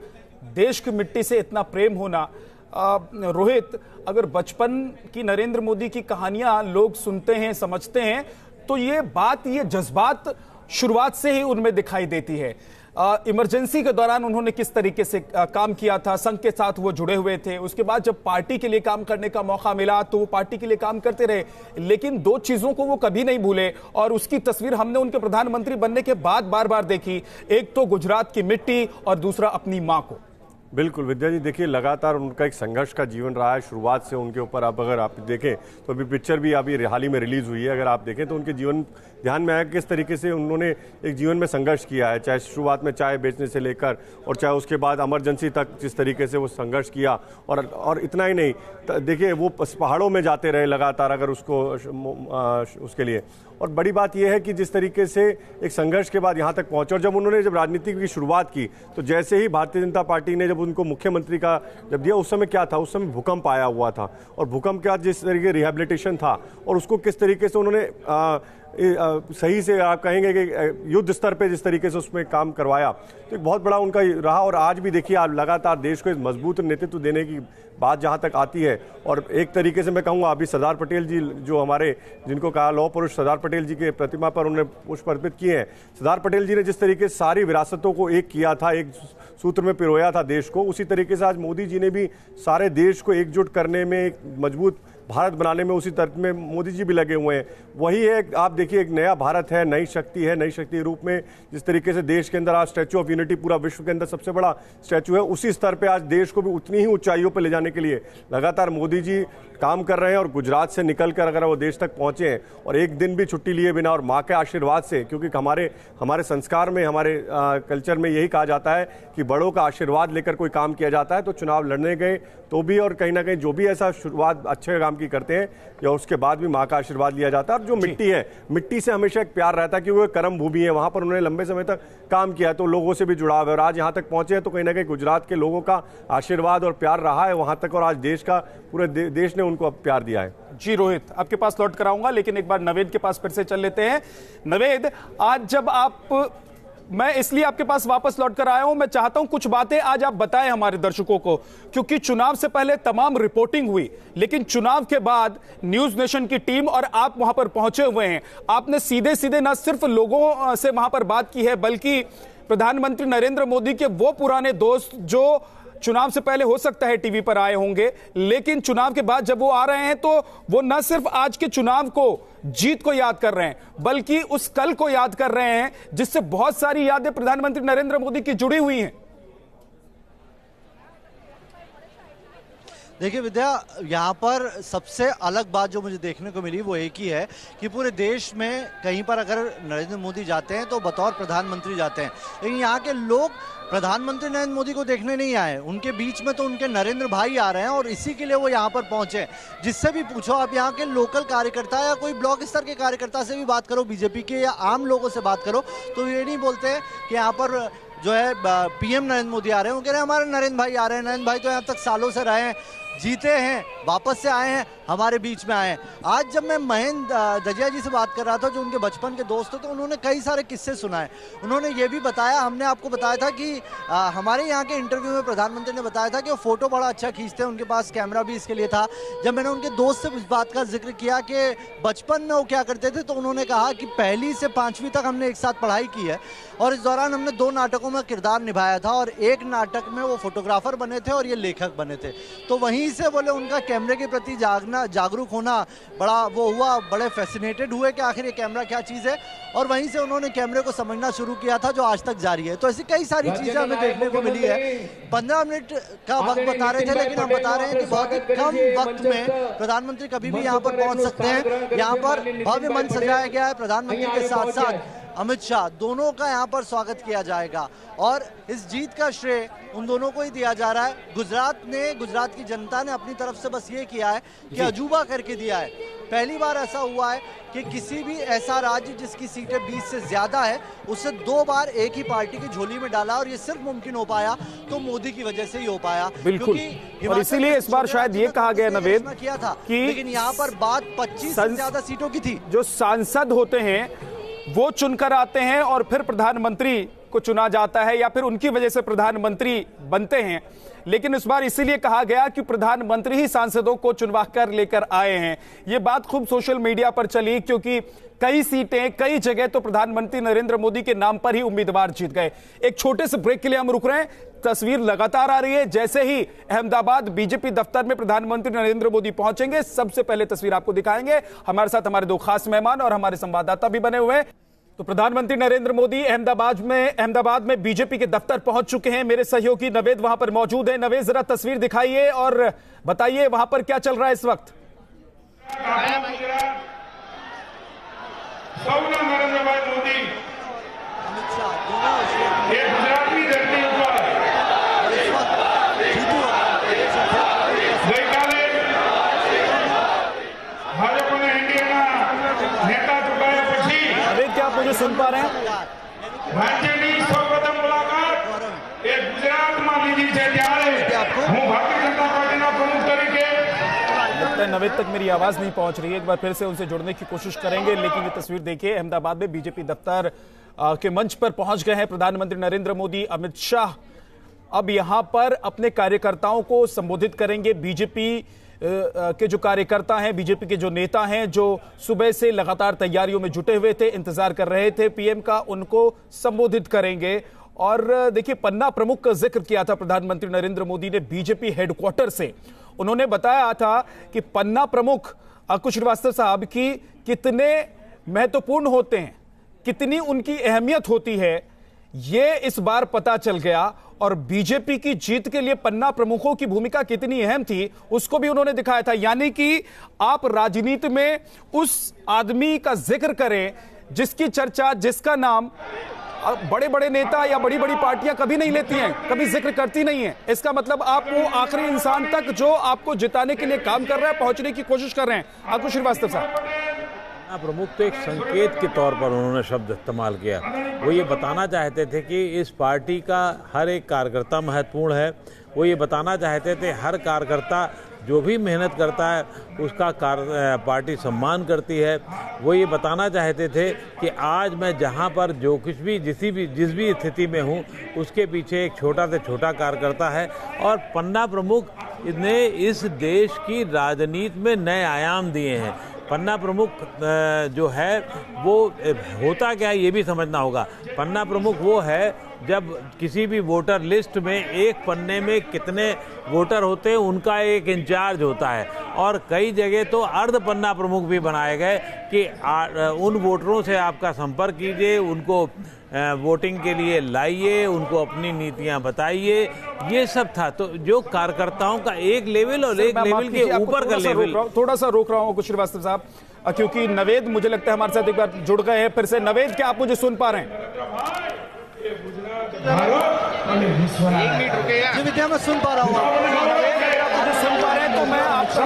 S1: देश की मिट्टी से इतना प्रेम होना, रोहित, अगर बचपन की नरेंद्र मोदी की कहानियां लोग सुनते हैं, समझते हैं, तो ये बात, ये जज्बात शुरुआत से ही उनमें दिखाई देती है। इमरजेंसी के दौरान उन्होंने किस तरीके से काम किया था, संघ के साथ वो जुड़े हुए थे, उसके बाद जब पार्टी के लिए काम करने का मौका मिला तो वो पार्टी के लिए काम करते रहे, लेकिन दो चीजों को वो कभी नहीं भूले, और उसकी तस्वीर हमने उनके प्रधानमंत्री बनने के बाद बार बार देखी। एक तो गुजरात की मिट्टी और दूसरा अपनी मां को।
S4: बिल्कुल विद्या जी, देखिए लगातार उनका एक संघर्ष का जीवन रहा है शुरुआत से उनके ऊपर। अब अगर आप देखें तो अभी पिक्चर भी अभी हाल ही में रिलीज हुई है, अगर आप देखें तो उनके जीवन ध्यान में आया किस तरीके से उन्होंने एक जीवन में संघर्ष किया है, चाहे शुरुआत में चाय बेचने से लेकर और चाहे उसके बाद इमरजेंसी तक जिस तरीके से वो संघर्ष किया। और इतना ही नहीं, देखिए वो पहाड़ों में जाते रहे लगातार, अगर उसको उसके लिए। और बड़ी बात यह है कि जिस तरीके से एक संघर्ष के बाद यहाँ तक पहुंचे, और जब उन्होंने राजनीति की शुरुआत की तो जैसे ही भारतीय जनता पार्टी ने जब उनको मुख्यमंत्री का जब दिया, उस समय क्या था, उस समय भूकंप आया हुआ था, और भूकंप के बाद जिस तरीके रिहेबिलिटेशन था और उसको किस तरीके से उन्होंने सही से आप कहेंगे कि युद्ध स्तर पे जिस तरीके से उसमें काम करवाया, तो एक बहुत बड़ा उनका रहा। और आज भी देखिए आप लगातार देश को एक मजबूत नेतृत्व देने की बात जहां तक आती है, और एक तरीके से मैं कहूँगा अभी सरदार पटेल जी जो हमारे, जिनको कहा लौह पुरुष सरदार पटेल जी के प्रतिमा पर उन्होंने पुष्प अर्पित किए हैं। सरदार पटेल जी ने जिस तरीके से सारी विरासतों को एक किया था, एक सूत्र में पिरोया था देश को, उसी तरीके से आज मोदी जी ने भी सारे देश को एकजुट करने में, एक मजबूत भारत बनाने में, उसी तरह में मोदी जी भी लगे हुए हैं। वही है, आप देखिए एक नया भारत है, नई शक्ति है, नई शक्ति के रूप में जिस तरीके से देश के अंदर आज स्टैच्यू ऑफ यूनिटी पूरा विश्व के अंदर सबसे बड़ा स्टैच्यू है, उसी स्तर पे आज देश को भी उतनी ही ऊंचाइयों पर ले जाने के लिए लगातार मोदी जी काम कर रहे हैं। और गुजरात से निकलकर अगर वो देश तक पहुंचे हैं और एक दिन भी छुट्टी लिए बिना और माँ के आशीर्वाद से, क्योंकि हमारे संस्कार में, हमारे कल्चर में यही कहा जाता है कि बड़ों का आशीर्वाद लेकर कोई काम किया जाता है। तो चुनाव लड़ने गए तो भी, और कहीं ना कहीं जो भी ऐसा शुरुआत अच्छे काम की करते हैं या उसके बाद भी माँ का आशीर्वाद लिया जाता है। और जो मिट्टी है, मिट्टी से हमेशा एक प्यार रहता है, क्योंकि वो कर्म भूमि है, वहां पर उन्होंने लंबे समय तक काम किया है, तो लोगों से भी जुड़ाव है। और आज यहाँ तक पहुंचे हैं तो कहीं ना कहीं गुजरात के लोगों का आशीर्वाद और प्यार रहा है वहां तक, और आज देश का पूरे देश ने उनको प्यार दिया है।
S1: जी रोहित, आपके पास लौट कर आऊंगा, लेकिन एक बार नवेद के पास फिर से चल लेते हैं। नवेद, आज जब मैं इसलिए आपके पास वापस लौट कर आया हूं, मैं चाहता हूं कुछ बातें आज आप बताएं हमारे दर्शकों को, क्योंकि चुनाव से पहले तमाम रिपोर्टिंग हुई, लेकिन चुनाव के बाद न्यूज नेशन की टीम और आप वहां पर पहुंचे हुए हैं। आपने सीधे सीधे न सिर्फ लोगों से वहां पर बात की है, बल्कि प्रधानमंत्री नरेंद्र मोदी के वो पुराने दोस्त जो चुनाव से पहले हो सकता है टीवी पर आए होंगे, लेकिन चुनाव के बाद जब वो आ रहे हैं तो वो न सिर्फ आज के चुनाव को, जीत को याद कर रहे हैं, बल्कि उस कल को याद कर रहे हैं जिससे बहुत सारी यादें प्रधानमंत्री नरेंद्र मोदी की जुड़ी हुई हैं।
S3: देखिए विद्या, यहाँ पर सबसे अलग बात जो मुझे देखने को मिली वो एक ही है कि पूरे देश में कहीं पर अगर नरेंद्र मोदी जाते हैं तो बतौर प्रधानमंत्री जाते हैं, लेकिन यहाँ के लोग प्रधानमंत्री नरेंद्र मोदी को देखने नहीं आए, उनके बीच में तो उनके नरेंद्र भाई आ रहे हैं और इसी के लिए वो यहाँ पर पहुंचे। जिससे भी पूछो आप, यहाँ के लोकल कार्यकर्ता या कोई ब्लॉक स्तर के कार्यकर्ता से भी बात करो, बीजेपी के या आम लोगों से बात करो, तो ये नहीं बोलते हैं कि यहाँ पर जो है पीएम नरेंद्र मोदी आ रहे हैं, वो कह रहे हैं हमारे नरेंद्र भाई आ रहे हैं। नरेंद्र भाई तो यहाँ तक सालों से रहे हैं, जीते हैं, वापस से आए हैं, हमारे बीच में आए हैं। आज जब मैं महेंद्र दजिया जी से बात कर रहा था जो उनके बचपन के दोस्त थे, तो उन्होंने कई सारे किस्से सुनाए। उन्होंने ये भी बताया, हमने आपको बताया था कि हमारे यहाँ के इंटरव्यू में प्रधानमंत्री ने बताया था कि वो फोटो बड़ा अच्छा खींचते हैं, उनके पास कैमरा भी इसके लिए था। जब मैंने उनके दोस्त से इस बात का जिक्र किया कि बचपन में वो क्या करते थे, तो उन्होंने कहा कि 1ली से 5वीं तक हमने एक साथ पढ़ाई की है और इस दौरान हमने 2 नाटकों में किरदार निभाया था और एक नाटक में वो फोटोग्राफर बने थे और ये लेखक बने थे। तो वहीं से बोले उनका कैमरे के प्रति जागरूक होना बड़ा वो हुआ, बड़े फैसिनेटेड हुए कि आखिर ये कैमरा क्या चीज़ है, और वहीं से उन्होंने कैमरे को समझना शुरू किया था, जो आज तक जारी है। तो ऐसी कई सारी चीज़ें हमें देखने को मिली है। 15 मिनट का वक्त बता रहे थे, लेकिन हम बता रहे हैं कि बहुत ही कम वक्त में प्रधानमंत्री कभी भी यहाँ पर पहुँच सकते हैं। यहाँ पर भव्य मंच सजाया गया है, प्रधानमंत्री के साथ साथ अमित शाह, दोनों का यहाँ पर स्वागत किया जाएगा और इस जीत का श्रेय उन दोनों को ही दिया जा रहा है। गुजरात की जनता ने अपनी तरफ से बस ये किया है कि अजूबा करके दिया है। पहली बार ऐसा हुआ है कि किसी भी ऐसा राज्य जिसकी सीटें 20 से ज्यादा है, उसे 2 बार एक ही पार्टी की झोली में डाला और ये सिर्फ मुमकिन हो पाया तो मोदी की वजह से ही हो पाया।
S1: बिल्कुल, और इसीलिए इस बार शायद ये कहा गया नवेद
S3: किया था
S1: कि
S3: लेकिन यहाँ पर बात 25 से ज्यादा सीटों की थी।
S1: जो सांसद होते हैं वो चुनकर आते हैं और फिर प्रधानमंत्री को चुना जाता है या फिर उनकी वजह से प्रधानमंत्री बनते हैं, लेकिन इस बार इसीलिए कहा गया कि प्रधानमंत्री ही सांसदों को चुनवा कर लेकर आए हैं। यह बात खूब सोशल मीडिया पर चली क्योंकि कई सीटें, कई जगह तो प्रधानमंत्री नरेंद्र मोदी के नाम पर ही उम्मीदवार जीत गए। एक छोटे से ब्रेक के लिए हम रुक रहे हैं, तस्वीर लगातार आ रही है। जैसे ही अहमदाबाद बीजेपी दफ्तर में प्रधानमंत्री नरेंद्र मोदी पहुंचेंगे, सबसे पहले तस्वीर आपको दिखाएंगे। हमारे साथ हमारे 2 खास मेहमान और हमारे संवाददाता भी बने हुए हैं। तो प्रधानमंत्री नरेंद्र मोदी अहमदाबाद में बीजेपी के दफ्तर पहुंच चुके हैं। मेरे सहयोगी नवेद वहां पर मौजूद है। नवेद, जरा तस्वीर दिखाइए और बताइए वहां पर क्या चल रहा है इस वक्त।
S9: नरेंद्र भाई मोदी गुजराती धरती पर ગઈકાલે ભાજપના ઇન્ડિયાના નેતા ચૂંટાયા પછી
S1: नवेद, क्या आप मुझे सुन पा रहे हैं?
S9: રાજ્યની સૌપ્રથમ મુલાકાત એ ગુજરાતમાં લીધી છે ત્યારે હું ભારતીય જનતા પાર્ટીના પ્રમુખ તરીકે
S1: लगता है नवेद तक मेरी आवाज नहीं पहुंच रही है। एक बार फिर से उनसे जुड़ने की कोशिश करेंगे, लेकिन ये तस्वीर देखिए, अहमदाबाद में बीजेपी दफ्तर के मंच पर पहुंच गए हैं प्रधानमंत्री नरेंद्र मोदी। अमित शाह अब यहां पर अपने कार्यकर्ताओं को संबोधित करेंगे। बीजेपी के जो कार्यकर्ता हैं, बीजेपी के जो नेता हैं, जो सुबह से लगातार तैयारियों में जुटे हुए थे, इंतजार कर रहे थे पीएम का, उनको संबोधित करेंगे। और देखिए, पन्ना प्रमुख का जिक्र किया था प्रधानमंत्री नरेंद्र मोदी ने बीजेपी हेडक्वार्टर से। उन्होंने बताया था कि पन्ना प्रमुख अंकुश श्रीवास्तव साहब की कितने महत्वपूर्ण होते हैं, कितनी उनकी अहमियत होती है, ये इस बार पता चल गया। और बीजेपी की जीत के लिए पन्ना प्रमुखों की भूमिका कितनी अहम थी, उसको भी उन्होंने दिखाया था। यानी कि आप राजनीति में उस आदमी का जिक्र करें जिसकी चर्चा, जिसका नाम बड़े बड़े नेता या बड़ी बड़ी पार्टियां कभी नहीं लेती हैं, कभी जिक्र करती नहीं है। इसका मतलब आप वो आखिरी इंसान तक जो आपको जिताने के लिए काम कर रहा है, पहुंचने की कोशिश कर रहे हैं। अंकुश श्रीवास्तव साहब।
S5: प्रमुख तो एक संकेत के तौर पर उन्होंने शब्द इस्तेमाल किया। वो ये बताना चाहते थे कि इस पार्टी का हर एक कार्यकर्ता महत्वपूर्ण है। वो ये बताना चाहते थे हर कार्यकर्ता जो भी मेहनत करता है उसका पार्टी सम्मान करती है। वो ये बताना चाहते थे कि आज मैं जहाँ पर जो कुछ भी जिस भी स्थिति में हूँ, उसके पीछे एक छोटा से छोटा कार्यकर्ता है। और पन्ना प्रमुख ने इस देश की राजनीति में नए आयाम दिए हैं। पन्ना प्रमुख जो है वो होता क्या है ये भी समझना होगा। पन्ना प्रमुख वो है जब किसी भी वोटर लिस्ट में एक पन्ने में कितने वोटर होते हैं उनका एक इंचार्ज होता है। और कई जगह तो अर्ध पन्ना प्रमुख भी बनाए गए कि उन वोटरों से आपका संपर्क कीजिए, उनको वोटिंग के लिए लाइए, उनको अपनी नीतियां बताइए, ये सब था। तो जो कार्यकर्ताओं का एक लेवल और एक लेवल के ऊपर का लेवल,
S1: थोड़ा सा रोक रहा हूँ कुछ श्रीवास्तव साहब, क्योंकि नवेद मुझे लगता है हमारे साथ एक बार जुड़ गए हैं फिर से। नवेद, क्या आप मुझे सुन पा रहे हैं?
S3: जी विद्या, मैं सुन पा रहा हूँ।
S1: मुझे सुन पा रहे हैं तो मैं आपका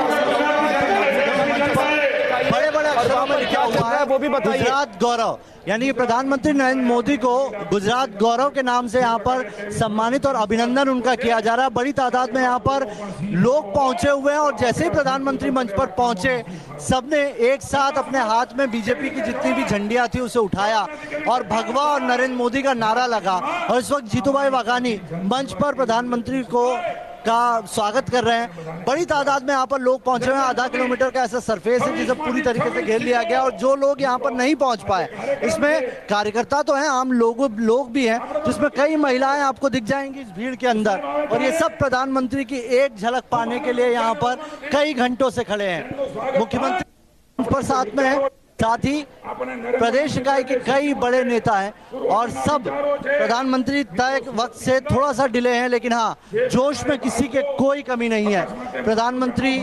S3: बड़े-बड़े अक्षरों में लिखा हुआ है
S1: वो भी बताइए।
S3: गुजरात गौरव, यानी प्रधानमंत्री नरेंद्र मोदी को गुजरात गौरव के नाम से यहाँ पर सम्मानित और अभिनंदन उनका किया जा रहा है। बड़ी तादाद में यहाँ पर लोग पहुंचे हुए हैं और जैसे ही प्रधानमंत्री मंच पर पहुंचे, सबने एक साथ अपने हाथ में बीजेपी की जितनी भी झंडियां थी उसे उठाया और भगवा और नरेंद्र मोदी का नारा लगा। और इस वक्त जीतूभाई वाघानी मंच पर प्रधानमंत्री का स्वागत कर रहे हैं। बड़ी तादाद में यहाँ पर लोग पहुंचे हुए हैं। आधा किलोमीटर का ऐसा सरफेस है जिसे पूरी तरीके से घेर लिया गया और जो लोग यहाँ पर नहीं पहुंच पाए, इसमें कार्यकर्ता तो हैं, आम लोग भी हैं, जिसमें कई महिलाएं आपको दिख जाएंगी इस भीड़ के अंदर। और ये सब प्रधानमंत्री की एक झलक पाने के लिए यहाँ पर कई घंटों से खड़े हैं। मुख्यमंत्री पर साथ में है, साथ ही प्रदेश इकाई के कई बड़े नेता हैं और सब प्रधानमंत्री तय वक्त से थोड़ा सा डिले हैं, लेकिन हाँ, जोश में किसी के कोई कमी नहीं है। प्रधानमंत्री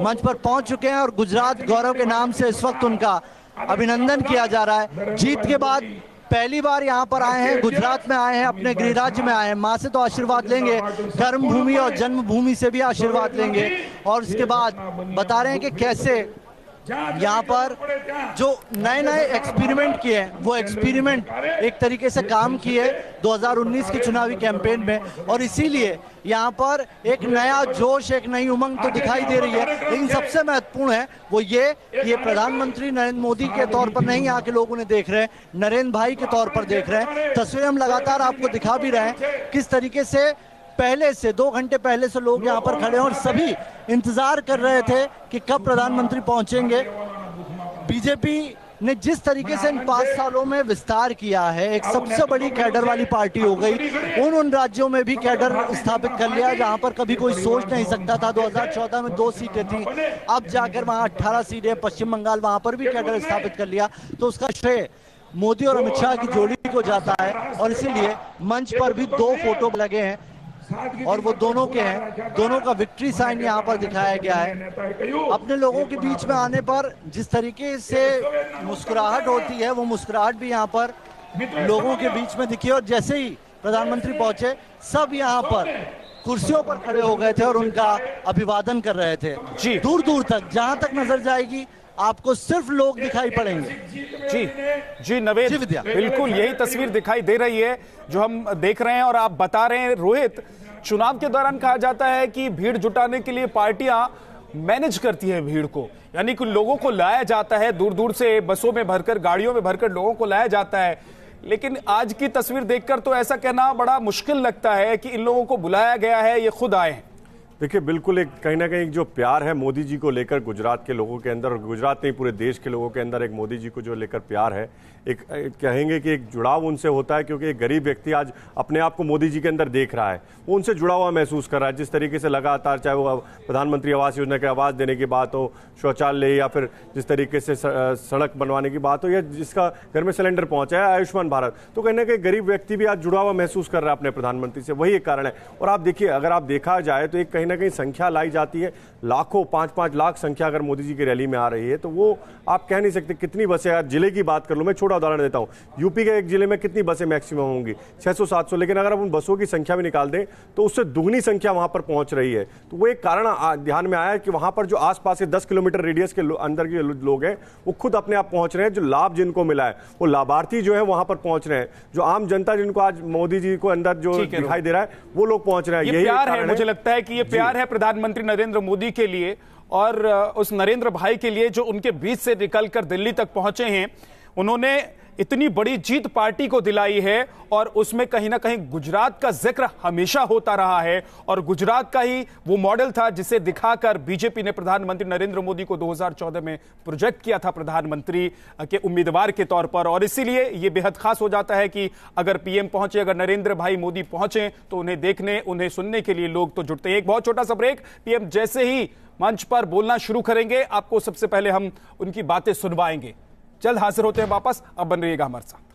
S3: मंच पर पहुंच चुके हैं और गुजरात गौरव के नाम से इस वक्त उनका अभिनंदन किया जा रहा है। जीत के बाद पहली बार यहाँ पर आए हैं, गुजरात में आए हैं, अपने गृह राज्य में आए हैं। माँ से तो आशीर्वाद लेंगे, कर्म भूमि और जन्मभूमि से भी आशीर्वाद लेंगे और उसके बाद बता रहे हैं कि कैसे यहाँ पर जो नए एक्सपेरिमेंट किए हैं, वो एक्सपेरिमेंट एक तरीके से काम किए 2019 के चुनावी कैंपेन में, और इसीलिए यहाँ पर एक नया जोश, एक नई उमंग तो दिखाई दे रही है। लेकिन सबसे महत्वपूर्ण है वो ये प्रधानमंत्री नरेंद्र मोदी के तौर पर नहीं यहाँ के लोग उन्हें देख रहे हैं, नरेंद्र भाई के तौर पर देख रहे हैं। तस्वीरें हम लगातार आपको दिखा भी रहे हैं किस तरीके से पहले से 2 घंटे पहले से लोग यहाँ पर खड़े हैं और सभी इंतजार कर रहे थे कि कब प्रधानमंत्री पहुंचेंगे। बीजेपी ने जिस तरीके से इन 5 सालों में विस्तार किया है, एक सबसे बड़ी कैडर वाली पार्टी हो गई। उन राज्यों में भी कैडर स्थापित कर लिया जहां पर कभी कोई सोच नहीं सकता था। 2014 में 2 सीटें थी, अब जाकर वहां 18 सीटें, पश्चिम बंगाल वहां पर भी कैडर स्थापित कर लिया। तो उसका श्रेय मोदी और अमित शाह की जोड़ी को जाता है और इसीलिए मंच पर भी 2 फोटो लगे हैं और वो दोनों के हैं। दोनों का विक्ट्री साइन यहाँ पर दिखाया गया है। अपने लोगों के बीच में आने पर जिस तरीके से मुस्कुराहट होती है, वो मुस्कुराहट भी यहाँ पर लोगों के बीच में दिखी। और जैसे ही प्रधानमंत्री पहुंचे, सब यहाँ पर कुर्सियों पर खड़े हो गए थे और उनका अभिवादन कर रहे थे। दूर दूर तक, जहां तक नजर जाएगी, आपको सिर्फ लोग दिखाई पड़ेंगे।
S1: जी नवेद, बिल्कुल यही तस्वीर दिखाई दे रही है जो हम देख रहे हैं और आप बता रहे हैं। रोहित, चुनाव के दौरान कहा जाता है कि भीड़ जुटाने के लिए पार्टियां मैनेज करती है भीड़ को, यानी कि लोगों को लाया जाता है दूर दूर से, बसों में भरकर, गाड़ियों में भरकर लोगों को लाया जाता है। लेकिन आज की तस्वीर देखकर तो ऐसा कहना बड़ा मुश्किल लगता है कि इन लोगों को बुलाया गया है, ये खुद आए हैं।
S4: देखिए, बिल्कुल एक कहीं ना कहीं जो प्यार है मोदी जी को लेकर गुजरात के लोगों के अंदर, और गुजरात नहीं पूरे देश के लोगों के अंदर एक मोदी जी को जो लेकर प्यार है, एक कहेंगे कि एक जुड़ाव उनसे होता है, क्योंकि एक गरीब व्यक्ति आज अपने आप को मोदी जी के अंदर देख रहा है, वो उनसे जुड़ा हुआ महसूस कर रहा है। जिस तरीके से लगातार, चाहे वो प्रधानमंत्री आवास योजना के आवास देने की बात हो, शौचालय, या फिर जिस तरीके से सड़क बनवाने की बात हो, या जिसका घर में सिलेंडर पहुंचा है, आयुष्मान भारत, तो कहीं ना कहीं गरीब व्यक्ति भी आज जुड़ा हुआ महसूस कर रहा है अपने प्रधानमंत्री से। वही एक कारण है। और आप देखिए, अगर आप देखा जाए तो एक कहीं ना कहीं संख्या लाई जाती है, लाखों, 5-5 लाख संख्या अगर मोदी जी की रैली में आ रही है, तो वो आप कह नहीं सकते कितनी बसें। यार जिले की बात कर लो, मैं छोटा उदाहरण देता हूं, यूपी के एक जिले में कितनी बसें मैक्सिमम होंगी, 600-700, लेकिन अगर आप उन बसों की संख्या भी निकाल दें तो उससे दुगनी संख्या वहां पर पहुंच रही है। तो वो एक कारण ध्यान में आया है कि वहां पर जो आसपास के 10 किलोमीटर रेडियस के अंदर के लोग हैं, वो खुद अपने आप पहुंच रहे हैं। जो लाभ जिनको मिला है, वो लाभार्थी जो है वहां पर पहुंच रहे हैं। जो आम जनता जिनको आज मोदी जी को अंदर जो दिखाई दे रहा है, वो लोग पहुंच रहे हैं।
S1: यही प्यार है, मुझे लगता है कि ये प्यार है प्रधानमंत्री नरेंद्र मोदी के लिए और उस नरेंद्र भाई के लिए जो उनके बीच से निकलकर दिल्ली तक पहुंचे हैं। उन्होंने इतनी बड़ी जीत पार्टी को दिलाई है और उसमें कहीं ना कहीं गुजरात का जिक्र हमेशा होता रहा है और गुजरात का ही वो मॉडल था जिसे दिखाकर बीजेपी ने प्रधानमंत्री नरेंद्र मोदी को 2014 में प्रोजेक्ट किया था प्रधानमंत्री के उम्मीदवार के तौर पर। और इसीलिए ये बेहद खास हो जाता है कि अगर पीएम पहुंचे, अगर नरेंद्र भाई मोदी पहुंचे, तो उन्हें देखने, उन्हें सुनने के लिए लोग तो जुटते हैं। एक बहुत छोटा सा ब्रेक, पीएम जैसे ही मंच पर बोलना शुरू करेंगे, आपको सबसे पहले हम उनकी बातें सुनवाएंगे। जल्द हाजिर होते हैं वापस, अब बन रहिएगा हमारे साथ।